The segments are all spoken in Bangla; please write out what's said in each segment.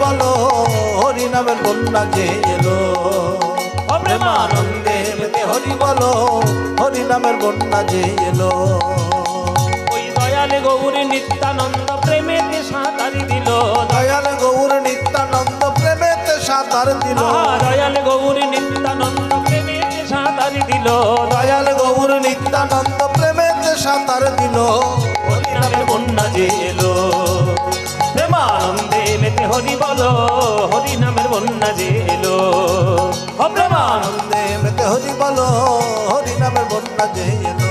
বলো, হরি নামের বন্যা যে এলো। প্রেমানন্দে মেতে হরি বলো, হরি নামের বন্যা যে এলো। ওই দয়াল গৌর নিত্যানন্দ প্রেমেতে সাঁতারি দিল। দয়াল গৌর নিত্যানন্দ প্রেমেতে সাঁতার দিল। দয়াল গৌর নিত্যানন্দ প্রেমেতে সাঁতারি দিল। দয়াল গৌর নিত্যানন্দ প্রেমেতে সাঁতার দিল। হরি নামের বন্যা যে এলো। প্রেমানন্দে মেতে হরি বলো, হরি নামের বন্যা যে এলো। প্রেমানন্দে মেতে হরি বলো, হরি নামের বন্যা যে এলো।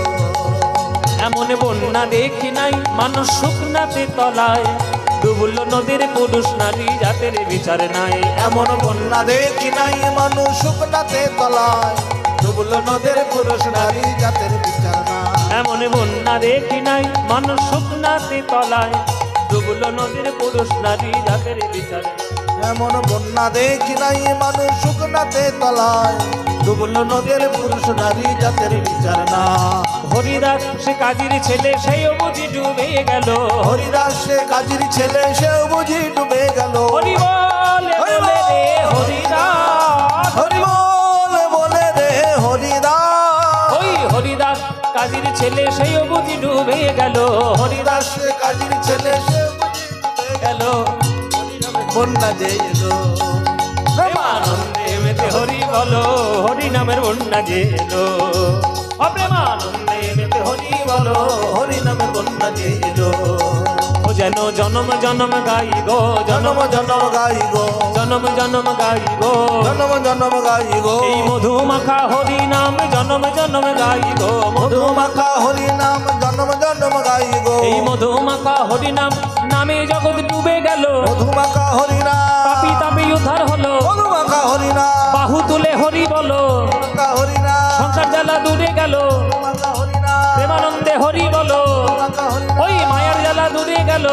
এমন বন্যা দেখি নাই মানুষ শুকনাতে তলায়, ডুবল নদীর পুরুষ নারী জাতের বিচার নাই। এমন বন্যা দেখি নাই মানুষ শুকনাতে তলায়, ডুবল নদের পুরুষ নারী জাতের বিচার না। এমন বন্যা দেখি নাই মানুষ শুকনাতে তলায়, ডুবল নদীর পুরুষ নারী জাতের বিচার। এমন বন্যা দেখি নাই মানুষ শুকনাতে তলায়, ডুবল নদের পুরুষ নারী জাতের বিচার না। হরিদাস সে কাজীর ছেলে, সেও বুঝি ডুবে গেল। হরিদাস সে কাজীর ছেলে, সেও বুঝি ডুবে গেল। হরি বলে বলে রে হরিদাস, হরি বলে বলে রে হরিদাস। ওই হরিদাস কাজীর ছেলে, সেও বুঝি ডুবে গেল। হরিদাস সে কাজীর ছেলে, সেও বুঝি ডুবে গেল। বন্যা যে এলো। প্রেমানন্দে মেতে হরি বলো, হরি নামের বন্যা যে এলো। প্রেমানন্দে মেতে হরি বলো, হরি নামে বন্যা যে এলো। ও যেন জনম জনম গাই গো, জনম জনম গাই গো, জনম জনম গাই গো, জনম জনম গাই গো। এই মধুমাখা হরি নাম জনম জনম গাই গো। মধুমাখা হরি নাম জনম জনম গাই গো। এই মধুমাখা হরি নাম নামে জগৎ ডুবে গেল। মধুমাখা হরি নাম পাপি তাপি উদ্ধার হলো। মধুমাখা হরি নাম বাহু তুলে হরি বলো, মধুমাখা হরি নাম সংসার জ্বালা দূরে গেল। মধুমাখা হরি নাম প্রেমানন্দে হরি বলো, মধুমাখা হরি নাম। ওই মায়ার জ্বালা দূরে গেল।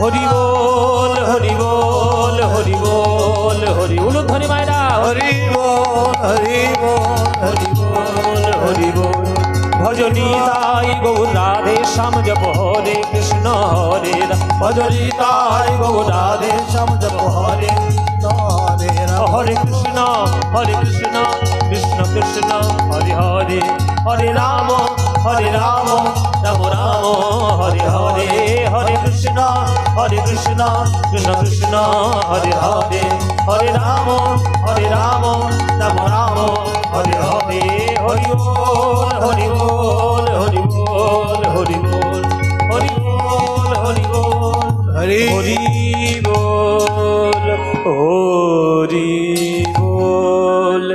হরি বল হরি বল হরি বল হরি উলুধ্বনি মায়েরা হরি বল হরি বল হরি বল হরি বল। ভজনী তাই গৌর রাধে শ্যাম জপ হরে কৃষ্ণ হরে রাম। ভজনী তাই গৌর রাধে শ্যাম জপ হরে কৃষ্ণ হরে রাম। হরে কৃষ্ণ কৃষ্ণ কৃষ্ণ হরে হরে, হরে রাম রাম রাম হরে হরে। হরে কৃষ্ণ কৃষ্ণ কৃষ্ণ হরে হরে, হরে রাম রাম রাম হরে হরে। হরি বল হরি বল হরি বল হরি বল হরি বল হরি বল হরি হরি বল হরি বল।